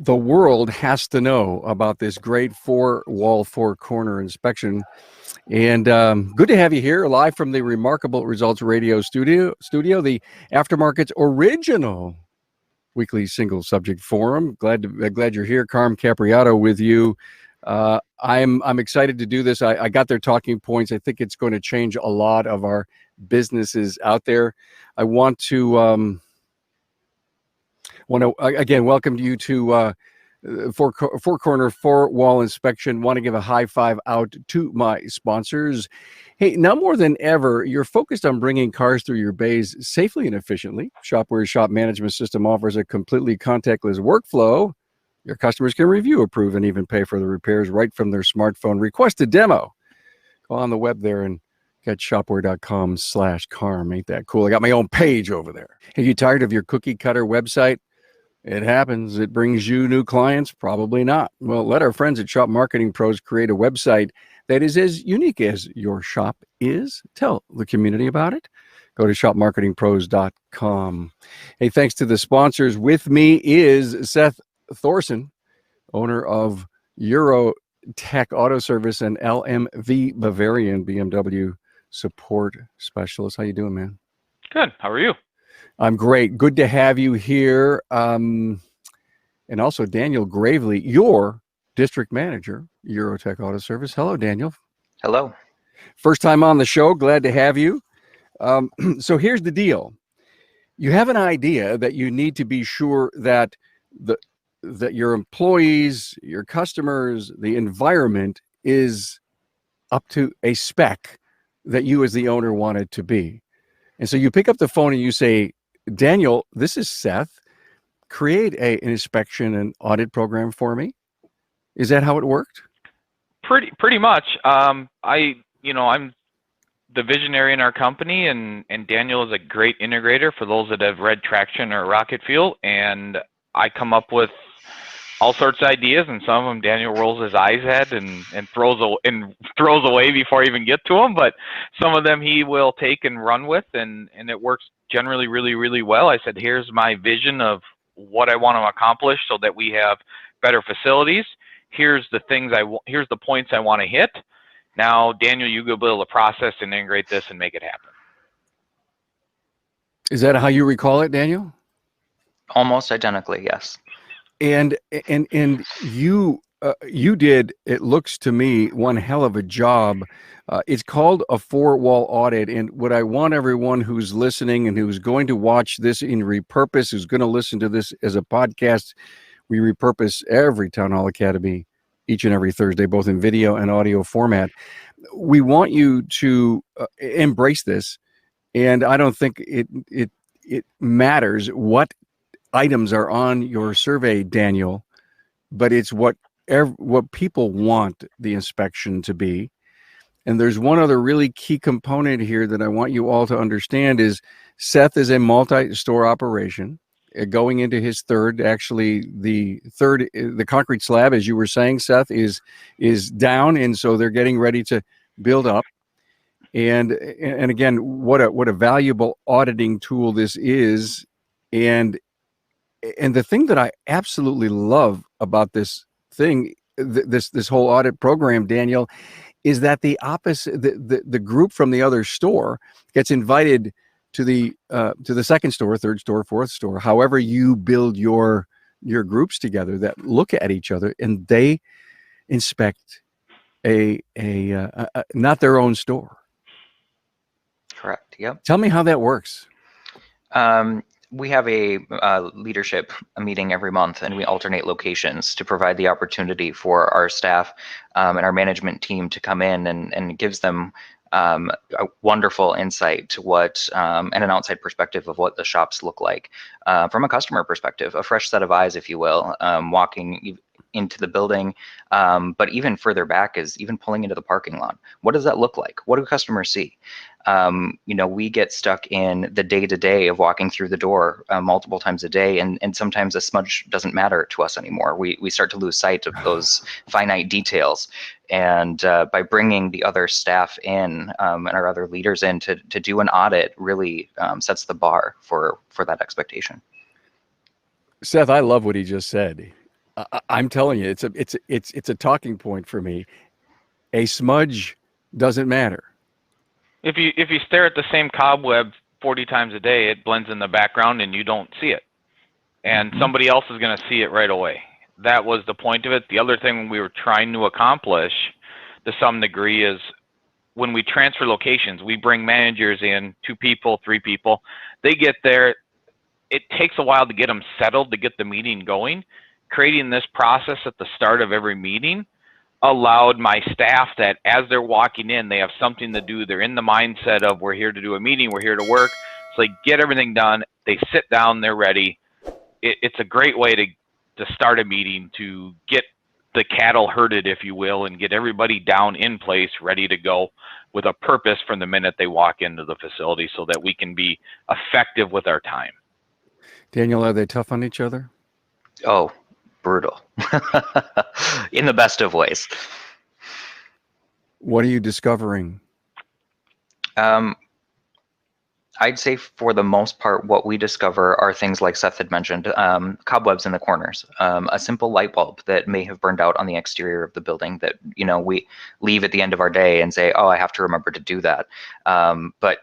The world has to know about this great four-wall, four-corner inspection. And good to have you here live from the Remarkable Results Radio studio, the Aftermarket's original weekly single subject forum. Glad you're here. Carm Capriato with you. I'm excited to do this. I got their talking points. I think it's going to change a lot of our businesses out there. I want to again welcome you to four-corner, four-wall inspection. Want to give a high five out to my sponsors. Hey, now more than ever, you're focused on bringing cars through your bays safely and efficiently. Shopware's shop management system offers a completely contactless workflow. Your customers can review, approve, and even pay for the repairs right from their smartphone. Request a demo. Go on the web there and get shopware.com/carm. Ain't that cool? I got my own page over there. Are you tired of your cookie cutter website? It happens. It brings you new clients? Probably not. Well, let our friends at Shop Marketing Pros create a website that is as unique as your shop is. Tell the community about it. Go to shopmarketingpros.com. Hey, thanks to the sponsors. With me is Seth Thorson, owner of EuroTech Auto Service and LMV Bavarian BMW support specialist. How you doing, man? Good. How are you? I'm great. Good to have you here. And also Daniel Gravely, your district manager, EuroTech Auto Service. Hello, Daniel. Hello. First time on the show. Glad to have you. So here's the deal. You have an idea that you need to be sure that that your employees, your customers, the environment is up to a spec that you as the owner want it to be. And so you pick up the phone and you say, Daniel, this is Seth. Create an inspection and audit program for me. Is that how it worked? Pretty much. I'm the visionary in our company, and Daniel is a great integrator for those that have read Traction or Rocket Fuel. And I come up with all sorts of ideas, and some of them Daniel rolls his eyes at and throws away before I even get to them. But some of them he will take and run with, and it works generally really, really well. I said, here's my vision of what I want to accomplish so that we have better facilities. Here's the here's the points I want to hit. Now, Daniel, you go build a process and integrate this and make it happen. Is that how you recall it, Daniel? Almost identically, yes. And you did, it looks to me, one hell of a job. It's called a four-wall audit. And what I want everyone who's listening and who's going to watch this in repurpose, who's going to listen to this as a podcast, we repurpose every Town Hall Academy each and every Thursday, both in video and audio format. We want you to embrace this. And I don't think it matters what items are on your survey, Daniel, but it's what people want the inspection to be. And there's one other really key component here that I want you all to understand is Seth is a multi-store operation going into his third. Actually, the concrete slab, as you were saying, Seth, is down, and so they're getting ready to build up. And again, what a valuable auditing tool this is. And the thing that I absolutely love about this thing, this whole audit program, Daniel, is that the group from the other store gets invited to the second store, third store, fourth store, however you build your groups together that look at each other, and they inspect a not their own store. Correct. Yep. Tell me how that works. We have a leadership meeting every month, and we alternate locations to provide the opportunity for our staff and our management team to come in, and it gives them a wonderful insight to what and an outside perspective of what the shops look like from a customer perspective, a fresh set of eyes, if you will, walking into the building, but even further back is even pulling into the parking lot. What does that look like? What do customers see? We get stuck in the day-to-day of walking through the door multiple times a day, and sometimes a smudge doesn't matter to us anymore. We start to lose sight of those finite details. And by bringing the other staff in and our other leaders in to do an audit really sets the bar for that expectation. Seth, I love what he just said. I'm telling you, it's a talking point for me. A smudge doesn't matter. If you stare at the same cobweb 40 times a day, it blends in the background and you don't see it. And somebody else is going to see it right away. That was the point of it. The other thing we were trying to accomplish to some degree is when we transfer locations, we bring managers in, 2 people, 3 people. They get there. It takes a while to get them settled, to get the meeting going. Creating this process at the start of every meeting allowed my staff that as they're walking in, they have something to do. They're in the mindset of we're here to do a meeting, we're here to work. So they get everything done. They sit down, they're ready. It's a great way to start a meeting, to get the cattle herded, if you will, and get everybody down in place, ready to go with a purpose from the minute they walk into the facility so that we can be effective with our time. Daniel, are they tough on each other? Oh, brutal. In the best of ways. What are you discovering? I'd say for the most part, what we discover are things like Seth had mentioned, cobwebs in the corners, a simple light bulb that may have burned out on the exterior of the building that, we leave at the end of our day and say, oh, I have to remember to do that. But,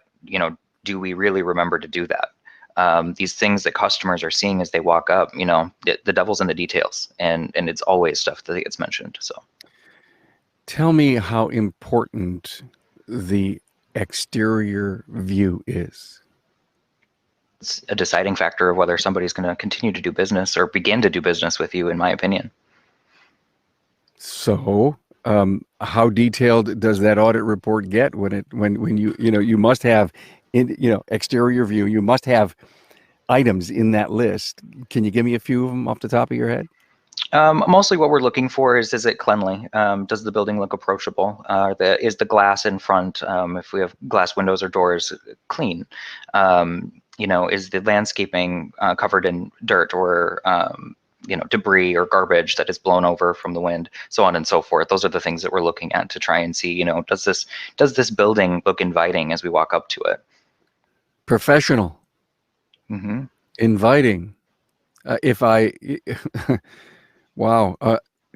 do we really remember to do that? These things that customers are seeing as they walk up, the devil's in the details, and it's always stuff that gets mentioned. So tell me how important the exterior view is. it's a deciding factor of whether somebody's going to continue to do business or begin to do business with you, in my opinion. So how detailed does that audit report get when you must have exterior view, you must have items in that list? Can you give me a few of them off the top of your head? Mostly what we're looking for is it cleanly? Does the building look approachable? Is the glass in front, if we have glass windows or doors, clean? Is the landscaping covered in dirt or debris or garbage that is blown over from the wind, so on and so forth? Those are the things that we're looking at to try and see, does this building look inviting as we walk up to it? Professional. Mm-hmm. Inviting. Wow.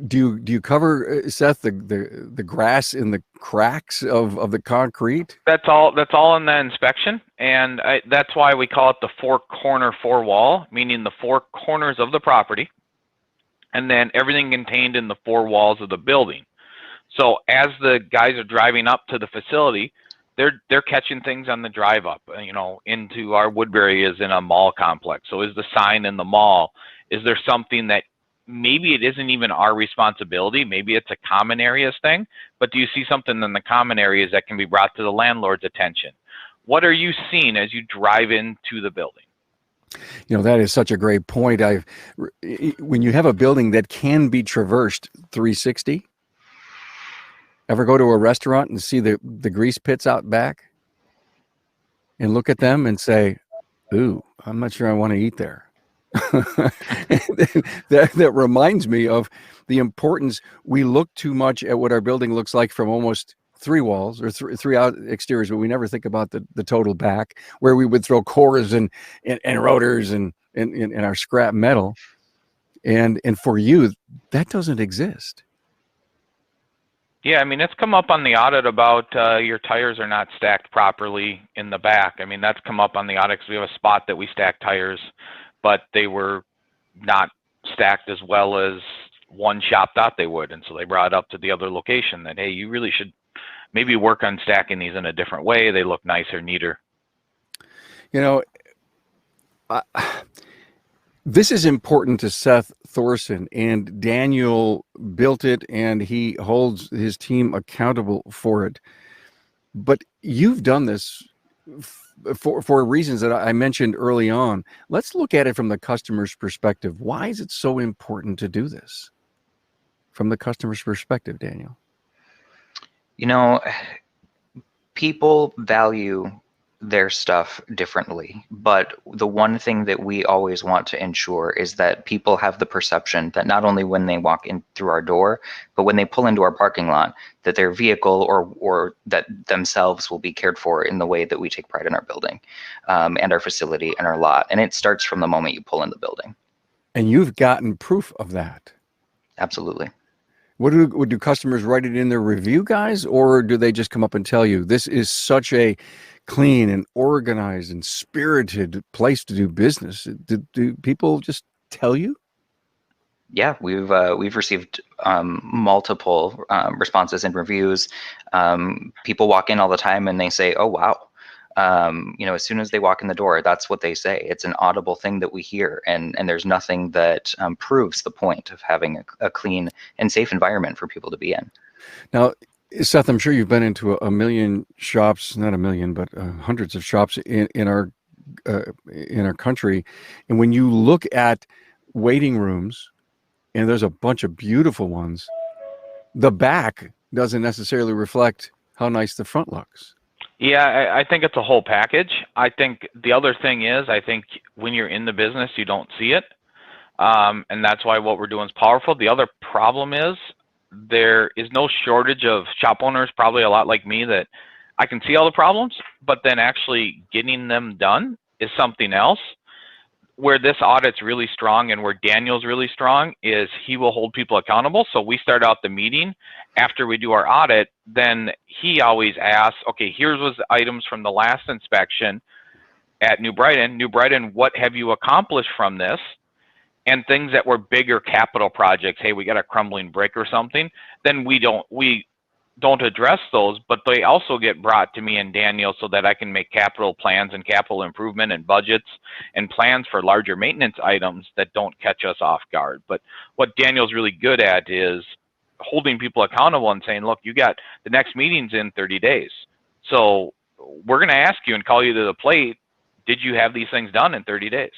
Do you cover, Seth, the grass in the cracks of the concrete? That's all in the inspection, and that's why we call it the 4-corner 4-wall, meaning the 4 corners of the property, and then everything contained in the 4 walls of the building. So as the guys are driving up to the facility, they're catching things on the drive up, into our Woodbury is in a mall complex. So is the sign in the mall? Is there something that maybe it isn't even our responsibility? Maybe it's a common areas thing, but do you see something in the common areas that can be brought to the landlord's attention? What are you seeing as you drive into the building? That is such a great point. When you have a building that can be traversed 360, ever go to a restaurant and see the grease pits out back and look at them and say, ooh, I'm not sure I want to eat there. that reminds me of the importance. We look too much at what our building looks like from almost 3 walls or 3 out exteriors, but we never think about the total back, where we would throw cores and rotors and our scrap metal. And for you, that doesn't exist. Yeah, it's come up on the audit about your tires are not stacked properly in the back. That's come up on the audit because we have a spot that we stack tires, but they were not stacked as well as one shop thought they would. And so they brought it up to the other location that, hey, you really should maybe work on stacking these in a different way. They look nicer, neater. This is important to Seth Thorson, and Daniel built it, and he holds his team accountable for it. But you've done this for reasons that I mentioned early on. Let's look at it from the customer's perspective. Why is it so important to do this from the customer's perspective, Daniel? People value their stuff differently, but the one thing that we always want to ensure is that people have the perception that not only when they walk in through our door, but when they pull into our parking lot, that their vehicle or that themselves will be cared for in the way that we take pride in our building, and our facility and our lot. And it starts from the moment you pull in the building. And you've gotten proof of that. Absolutely. Do customers write it in their review, guys, or do they just come up and tell you this is such a clean and organized and spirited place to do business? Do people just tell you? Yeah, we've received multiple responses and reviews. People walk in all the time and they say, "Oh wow." As soon as they walk in the door, that's what they say. It's an audible thing that we hear, and there's nothing that proves the point of having a clean and safe environment for people to be in. Now, Seth, I'm sure you've been into a million shops, not a million, but hundreds of shops in our country, and when you look at waiting rooms, and there's a bunch of beautiful ones, the back doesn't necessarily reflect how nice the front looks. Yeah, I think it's a whole package. I think the other thing is, I think when you're in the business, you don't see it. And that's why what we're doing is powerful. The other problem is there is no shortage of shop owners, probably a lot like me, that I can see all the problems, but then actually getting them done is something else. Where this audit's really strong and where Daniel's really strong is he will hold people accountable. So we start out the meeting after we do our audit, then he always asks, okay, here's was the items from the last inspection at New Brighton. New Brighton, what have you accomplished from this? And things that were bigger capital projects, hey, we got a crumbling brick or something, then we don't address those, but they also get brought to me and Daniel so that I can make capital plans and capital improvement and budgets and plans for larger maintenance items that don't catch us off guard. But what Daniel's really good at is holding people accountable and saying, look, you got the next meeting's in 30 days. So we're going to ask you and call you to the plate. Did you have these things done in 30 days?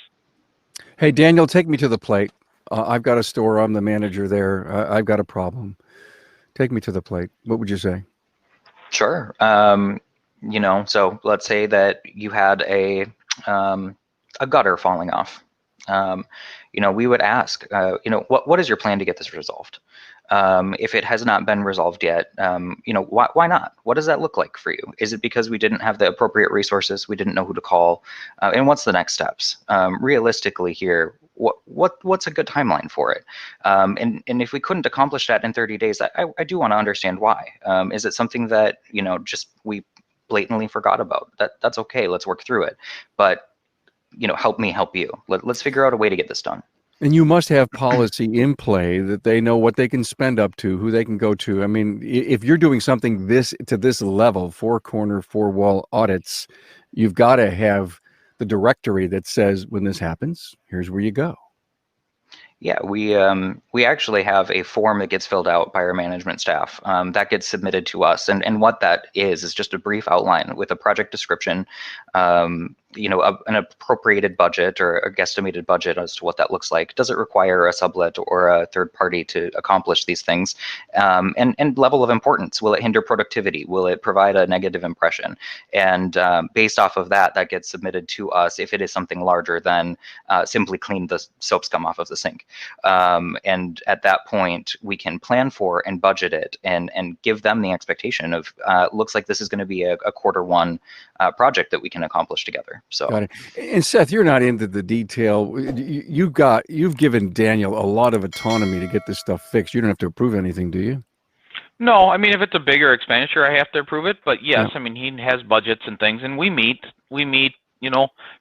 Hey, Daniel, take me to the plate. I've got a store. I'm the manager there. I've got a problem. Take me to the plate. What would you say? Sure. So let's say that you had a gutter falling off. We would ask, what is your plan to get this resolved? If it has not been resolved yet, why not? What does that look like for you? Is it because we didn't have the appropriate resources? We didn't know who to call? And what's the next steps? Realistically here, what's a good timeline for it? And if we couldn't accomplish that in 30 days, I do want to understand why. Is it something that, just we blatantly forgot about? That's okay. Let's work through it. But, help me help you. Let's figure out a way to get this done. And you must have policy in play that they know what they can spend up to, who they can go to. I mean, if you're doing something to this level, four-wall audits, you've got to have the directory that says when this happens, here's where you go. Yeah, we actually have a form that gets filled out by our management staff that gets submitted to us, and what that is just a brief outline with a project description, an appropriated budget or a guesstimated budget as to what that looks like. Does it require a sublet or a third party to accomplish these things? And level of importance. Will it hinder productivity? Will it provide a negative impression? And based off of that, that gets submitted to us if it is something larger than simply clean the soap scum off of the sink. And at that point, we can plan for and budget it and give them the expectation of looks like this is going to be a quarter 1 project that we can accomplish together. So, got it. And Seth, you're not into the detail. You've given Daniel a lot of autonomy to get this stuff fixed. You don't have to approve anything, do you? No, I mean, if it's a bigger expenditure, I have to approve it. But yes, I mean, he has budgets and things, and we meet,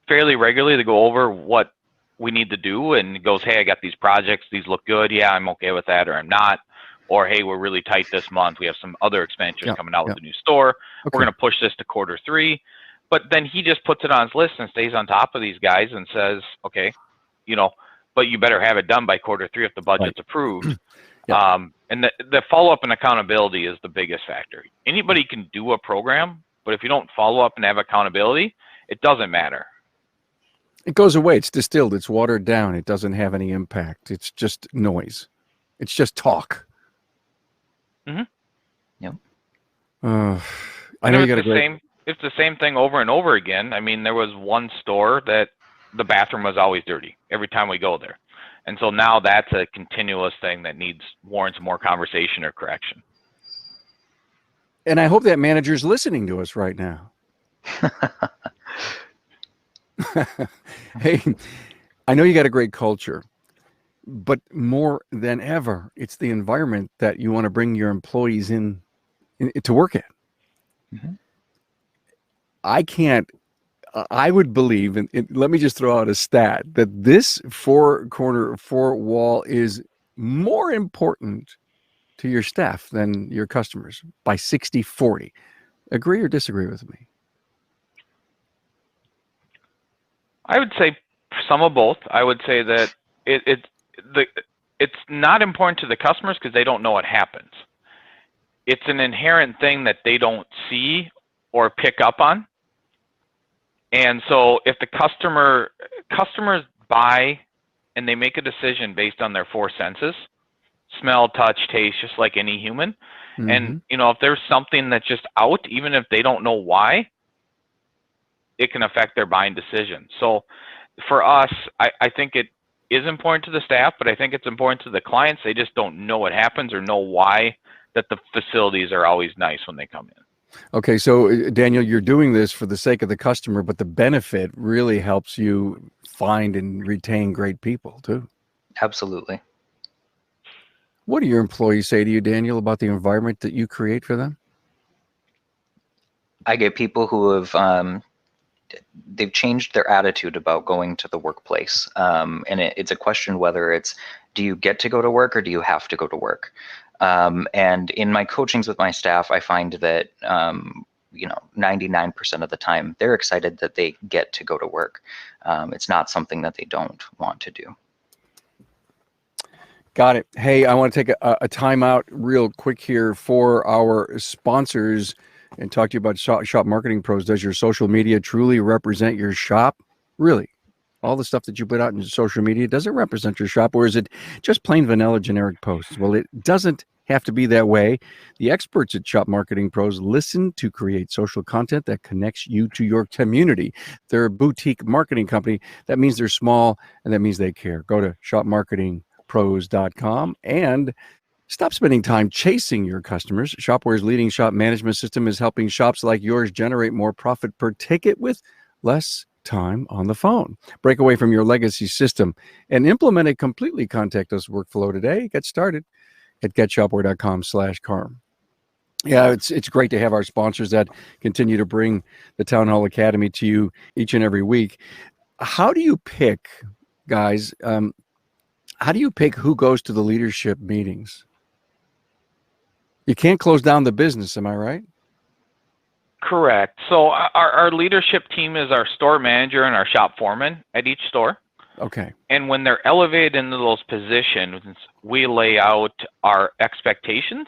fairly regularly to go over what we need to do. And he goes, hey, I got these projects. These look good. Yeah, I'm okay with that, or I'm not. Or, hey, we're really tight this month. We have some other expenditures coming out with the new store. Okay. We're going to push this to quarter 3. But then he just puts it on his list and stays on top of these guys and says, okay, but you better have it done by quarter 3 if the budget's approved. And the follow-up and accountability is the biggest factor. Anybody can do a program, but if you don't follow up and have accountability, it doesn't matter. It goes away. It's distilled. It's watered down. It doesn't have any impact. It's just noise. It's just talk. Mm-hmm. Yep. I know you got a great... It's the same thing over and over again. I mean, there was one store that the bathroom was always dirty every time we go there. And so now that's a continuous thing that warrants more conversation or correction. And I hope that manager's listening to us right now. Hey, I know you got a great culture. but more than ever, it's the environment that you want to bring your employees in to work at. Mhm. I would believe, and let me just throw out a stat, that this four wall is more important to your staff than your customers by 60-40. Agree or disagree with me? I would say some of both. I would say that it's not important to the customers because they don't know what happens. It's an inherent thing that they don't see or pick up on. And so if the customers buy and they make a decision based on their four senses, smell, touch, taste, just like any human. Mm-hmm. And, if there's something that's just out, even if they don't know why, it can affect their buying decision. So for us, I think it is important to the staff, but I think it's important to the clients. They just don't know what happens or know why that the facilities are always nice when they come in. Okay, so Daniel, you're doing this for the sake of the customer, but the benefit really helps you find and retain great people too. Absolutely. What do your employees say to you, Daniel, about the environment that you create for them? I get people who have they've changed their attitude about going to the workplace, and it's a question whether it's, do you get to go to work or do you have to go to work? And in my coachings with my staff, I find that 99% of the time they're excited that they get to go to work. It's not something that they don't want to do. Got it. Hey, I want to take a time out real quick here for our sponsors and talk to you about Shop Marketing Pros. Does your social media truly represent your shop? Really? All the stuff that you put out in social media, does it represent your shop, or is it just plain vanilla generic posts? Well, it doesn't have to be that way. The experts at Shop Marketing Pros listen to create social content that connects you to your community. They're a boutique marketing company. That means they're small, and that means they care. Go to shopmarketingpros.com and stop spending time chasing your customers. Shopware's leading shop management system is helping shops like yours generate more profit per ticket with less time on the phone. Break away from your legacy system and implement a completely contactless workflow today. Get started at getshopware.com/Carm. Yeah, it's great to have our sponsors that continue to bring the Town Hall Academy to you each and every week. How do you pick, guys, how do you pick who goes to the leadership meetings? You can't close down the business, am I right? Correct. So our leadership team is our store manager and our shop foreman at each store. Okay. And when they're elevated into those positions, we lay out our expectations.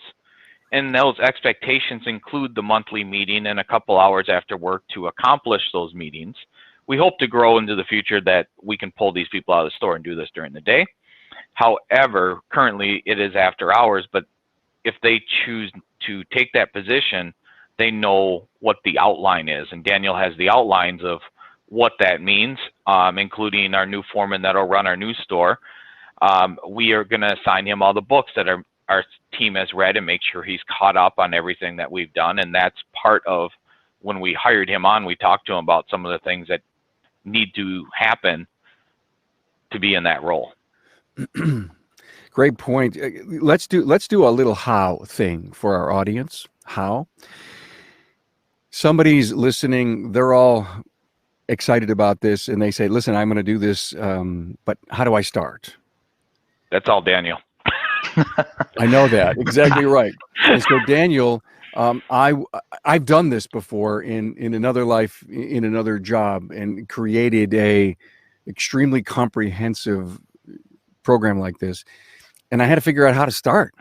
And those expectations include the monthly meeting and a couple hours after work to accomplish those meetings. We hope to grow into the future that we can pull these people out of the store and do this during the day. However, currently it is after hours, but if they choose to take that position, they know what the outline is. And Daniel has the outlines of what that means, including our new foreman that'll run our new store. We are going to assign him all the books that our team has read and make sure he's caught up on everything that we've done. And that's part of when we hired him on, we talked to him about some of the things that need to happen to be in that role. Great point. Let's do a little how thing for our audience. How? Somebody's listening, they're all excited about this, and they say, listen, I'm going to do this, but how do I start? That's all Daniel. I know that. Exactly right. And so Daniel, I've done this before in another life, in another job, and created a extremely comprehensive program like this. And I had to figure out how to start.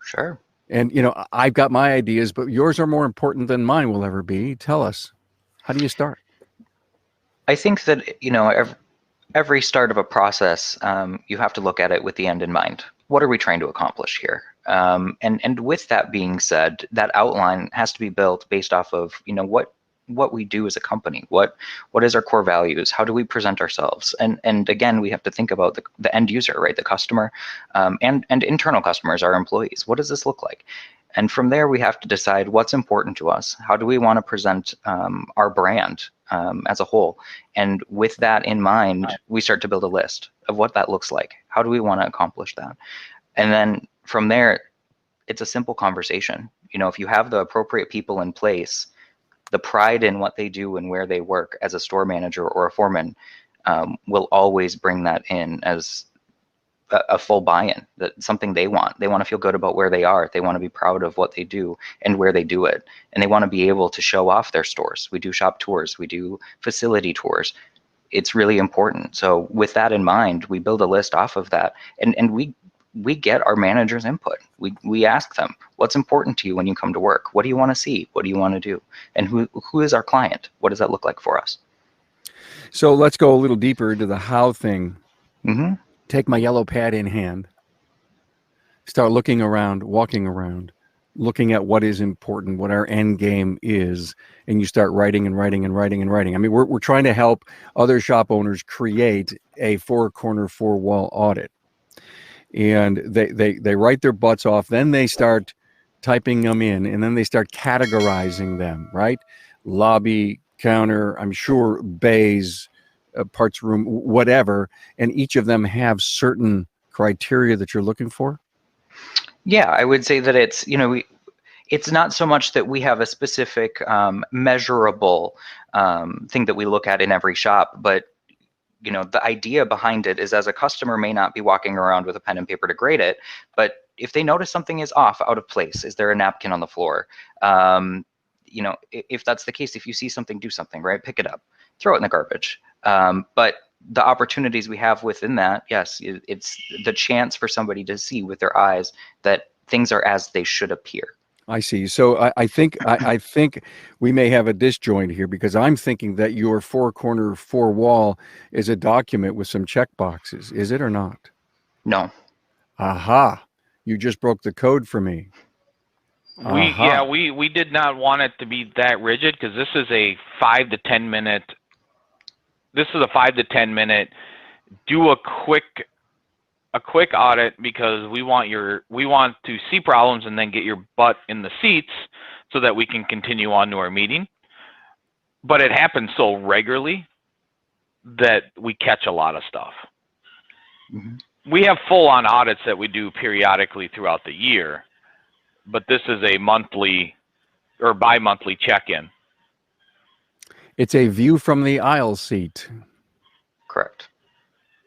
Sure. And, I've got my ideas, but yours are more important than mine will ever be. Tell us, how do you start? I think that, every start of a process, you have to look at it with the end in mind. What are we trying to accomplish here? And with that being said, that outline has to be built based off of, what we do as a company. What is our core values? How do we present ourselves? And again, we have to think about the end user, right? The customer, and internal customers, our employees. What does this look like? And from there, we have to decide what's important to us. How do we want to present our brand as a whole? And with that in mind, we start to build a list of what that looks like. How do we want to accomplish that? And then from there, it's a simple conversation. You know, if you have the appropriate people in place, the pride in what they do and where they work as a store manager or a foreman will always bring that in as a full buy-in, that something they want. They want to feel good about where they are. They want to be proud of what they do and where they do it. And they want to be able to show off their stores. We do shop tours. We do facility tours. It's really important. So with that in mind, we build a list off of that. And we get our managers' input. We ask them, what's important to you when you come to work? What do you want to see? What do you want to do? And who is our client? What does that look like for us? So let's go a little deeper into the how thing. Mm-hmm. Take my yellow pad in hand, start looking around, walking around, looking at what is important, what our end game is, and you start writing and writing and writing and writing. I mean, we're trying to help other shop owners create a four-corner, four-wall audit. And they write their butts off, then they start typing them in, and then they start categorizing them, right? Lobby, counter, I'm sure bays, parts room, whatever, and each of them have certain criteria that you're looking for? Yeah, I would say that it's, you know, it's not so much that we have a specific measurable thing that we look at in every shop, but you know, the idea behind it is, as a customer may not be walking around with a pen and paper to grade it, but if they notice something is off, out of place, is there a napkin on the floor? You know, if that's the case, if you see something, do something, right? Pick it up, throw it in the garbage. But the opportunities we have within that, yes, it's the chance for somebody to see with their eyes that things are as they should appear. I see. So I think we may have a disjoint here, because I'm thinking that your four-corner, four-wall is a document with some check boxes. Is it or not? No. Aha! You just broke the code for me. We did not want it to be that rigid, because this is a 5 to 10 minute. This is a 5 to 10 minute. Do a quick audit, because we want to see problems and then get your butt in the seats so that we can continue on to our meeting. But it happens so regularly that we catch a lot of stuff. Mm-hmm. We have full-on audits that we do periodically throughout the year, but this is a monthly or bi-monthly check-in. It's a view from the aisle seat. Correct.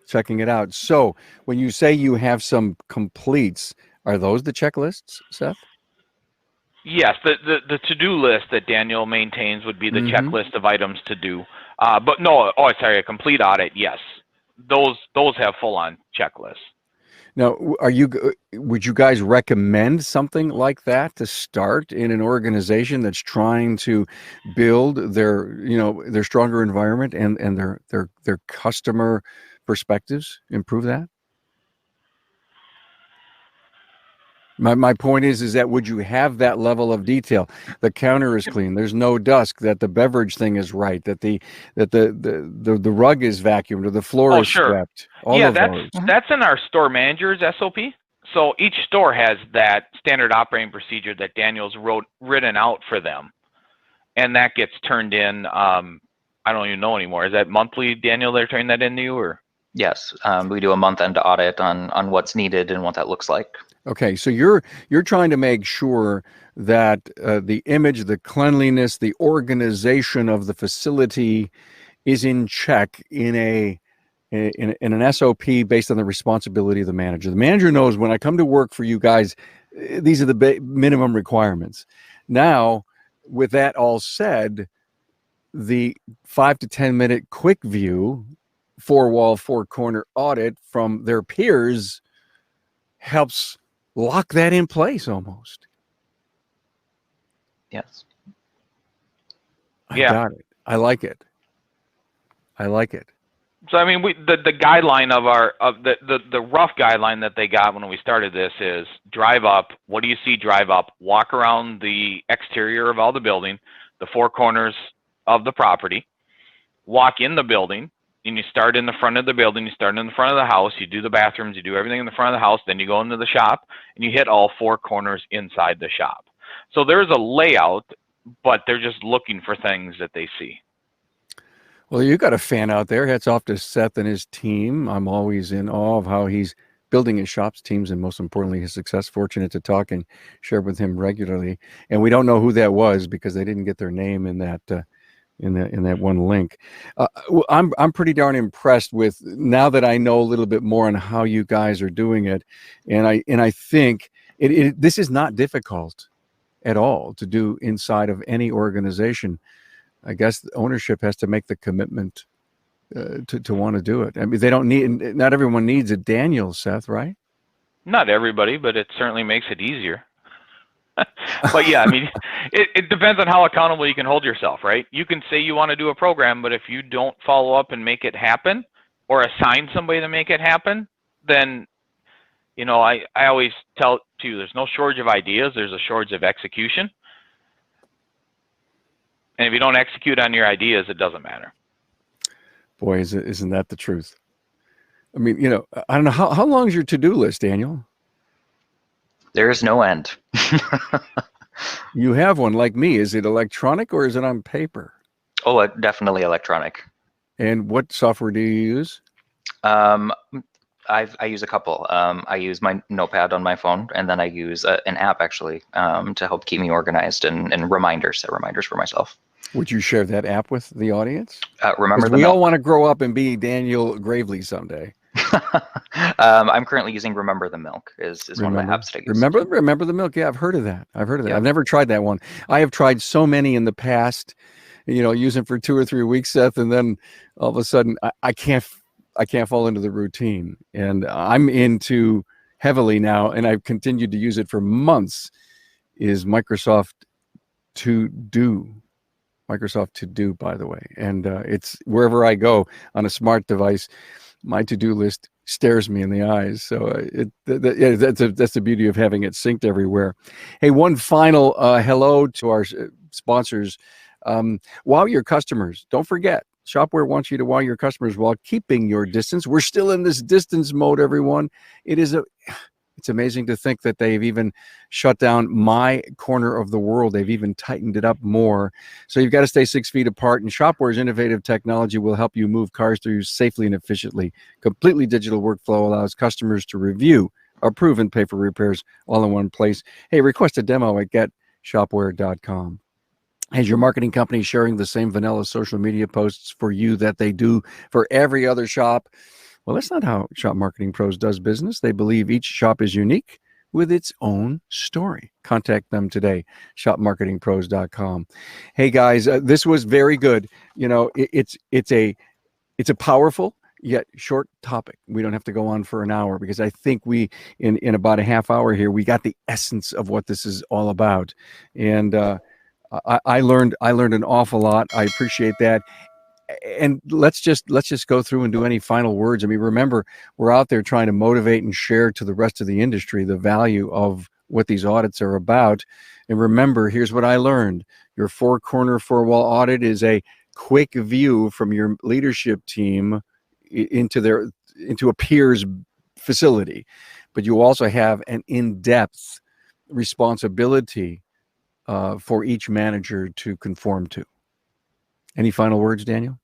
Checking it out. So when you say you have some completes, are those the checklists, Seth? Yes, the to-do list that Daniel maintains would be the checklist of items to do. But no, a complete audit, yes. Those have full-on checklists. Now, would you guys recommend something like that to start in an organization that's trying to build their stronger environment and their customer perspectives, improve that? My point is that would you have that level of detail? The counter is clean. There's no dust. That the beverage thing is right. That the rug is vacuumed or the floor is swept. That's in our store manager's SOP. So each store has that standard operating procedure that Daniel's written out for them, and that gets turned in. I don't even know anymore. Is that monthly, Daniel? They're turning that into you, or? Yes, we do a month-end audit on what's needed and what that looks like. Okay, so you're trying to make sure that the image, the cleanliness, the organization of the facility is in check in an SOP based on the responsibility of the manager. The manager knows, when I come to work for you guys, these are the minimum requirements. Now, with that all said, the 5 to 10 minute quick view, four-wall, four-corner audit from their peers helps lock that in place almost. Yes. I got it. I like it. So I mean, the guideline of the rough guideline that they got when we started this is drive up. What do you see? Drive up. Walk around the exterior of all the building, the four corners of the property. Walk in the building. and you start in the front of the building, you start in the front of the house, you do the bathrooms, you do everything in the front of the house, then you go into the shop, and you hit all 4 corners inside the shop. So there's a layout, but they're just looking for things that they see. Well, you got a fan out there. Hats off to Seth and his team. I'm always in awe of how he's building his shop's teams and, most importantly, his success. Fortunate to talk and share with him regularly. And we don't know who that was because they didn't get their name in that one link. I'm pretty darn impressed with, now that I know a little bit more on how you guys are doing it, and I think this is not difficult at all to do inside of any organization. I guess the ownership has to make the commitment to want to do it. I mean, not everyone needs a Daniel, Seth, right? Not everybody, but it certainly makes it easier. But yeah, I mean, it depends on how accountable you can hold yourself, right? You can say you want to do a program, but if you don't follow up and make it happen, or assign somebody to make it happen, then, I always tell you, there's no shortage of ideas, there's a shortage of execution. And if you don't execute on your ideas, it doesn't matter. Boy, isn't that the truth? I mean, I don't know, how long is your to-do list, Daniel? There is no end. You have one like me. Is it electronic or is it on paper? Oh, definitely electronic. And what software do you use? I use a couple. I use my notepad on my phone, and then I use an app actually to help keep me organized and set reminders for myself. Would you share that app with the audience? Remember the We milk. all want to grow up and be Daniel Gravely someday. I'm currently using Remember the Milk is one of my apps that I use. Remember the Milk. Yeah, I've heard of that. Yeah. I've never tried that one. I have tried so many in the past, using for 2 or 3 weeks, Seth, and then all of a sudden I can't fall into the routine. And I'm into heavily now, and I've continued to use it for months, is Microsoft To Do, by the way. And it's wherever I go on a smart device, my to-do list stares me in the eyes. So that's the beauty of having it synced everywhere. Hey, one final hello to our sponsors. Wow your customers. Don't forget, Shopware wants you to wow your customers while keeping your distance. We're still in this distance mode, everyone. It's amazing to think that they've even shut down my corner of the world. They've even tightened it up more. So you've got to stay 6 feet apart, and Shopware's innovative technology will help you move cars through safely and efficiently. Completely digital workflow allows customers to review, approve, and pay for repairs all in one place. Hey, request a demo at getshopware.com. Has your marketing company sharing the same vanilla social media posts for you that they do for every other shop? Well, that's not how Shop Marketing Pros does business. They believe each shop is unique with its own story. Contact them today, shopmarketingpros.com. Hey guys, this was very good. It's a powerful yet short topic. We don't have to go on for an hour because I think we in about a half hour here we got the essence of what this is all about. And I learned an awful lot. I appreciate that. And let's just go through and do any final words. I mean, remember, we're out there trying to motivate and share to the rest of the industry the value of what these audits are about. And remember, here's what I learned. Your 4-corner 4-wall audit is a quick view from your leadership team into a peer's facility. But you also have an in-depth responsibility for each manager to conform to. Any final words, Daniel?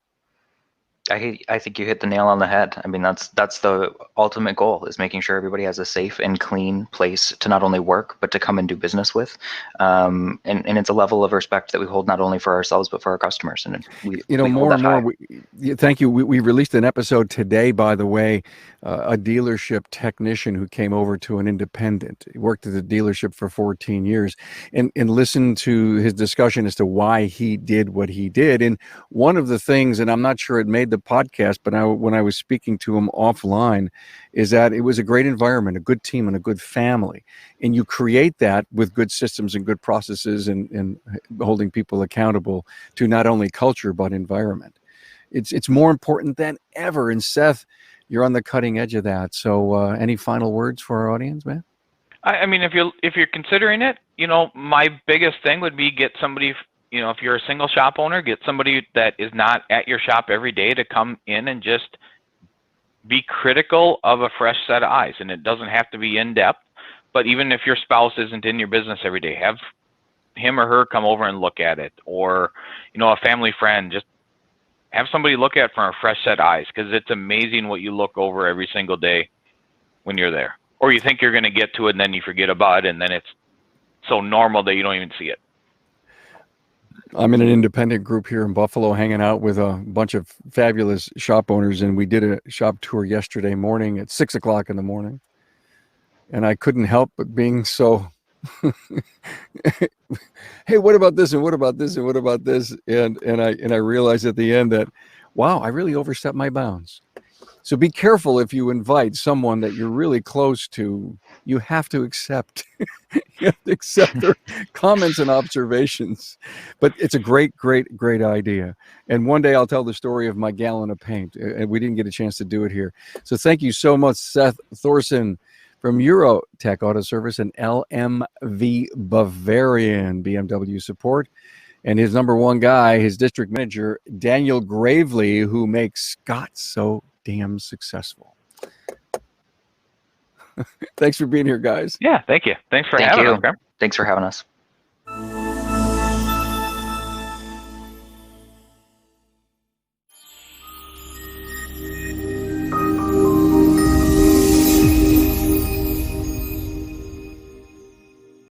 I think you hit the nail on the head. I mean, that's the ultimate goal, is making sure everybody has a safe and clean place to not only work, but to come and do business with. And it's a level of respect that we hold not only for ourselves, but for our customers. And we more and more. Thank you. We released an episode today, by the way, a dealership technician who came over to an independent. He worked at the dealership for 14 years and listened to his discussion as to why he did what he did. And one of the things, and I'm not sure it made the podcast, but when I was speaking to him offline, is that it was a great environment, a good team, and a good family. And you create that with good systems and good processes and holding people accountable to not only culture, but environment. It's more important than ever. And Seth, you're on the cutting edge of that. So any final words for our audience, man? I mean, if you're considering it, my biggest thing would be get somebody if you're a single shop owner, get somebody that is not at your shop every day to come in and just be critical of a fresh set of eyes. And it doesn't have to be in depth, but even if your spouse isn't in your business every day, have him or her come over and look at it, or a family friend, just have somebody look at it from a fresh set of eyes, because it's amazing what you look over every single day when you're there. Or you think you're going to get to it and then you forget about it, and then it's so normal that you don't even see it. I'm in an independent group here in Buffalo, hanging out with a bunch of fabulous shop owners, and we did a shop tour yesterday morning at 6 o'clock in the morning. And I couldn't help but being so, hey, what about this, and what about this, and what about this? And I realized at the end that, wow, I really overstepped my bounds. So be careful if you invite someone that you're really close to. You have to accept their comments and observations. But it's a great idea. And one day I'll tell the story of my gallon of paint. And we didn't get a chance to do it here. So thank you so much, Seth Thorson from EuroTech Auto Service and LMV Bavarian BMW support. And his number one guy, his district manager, Daniel Gravely, who makes Scott so damn successful. Thanks for being here, guys. Yeah, thank you. Thanks for having us. Thanks for having us.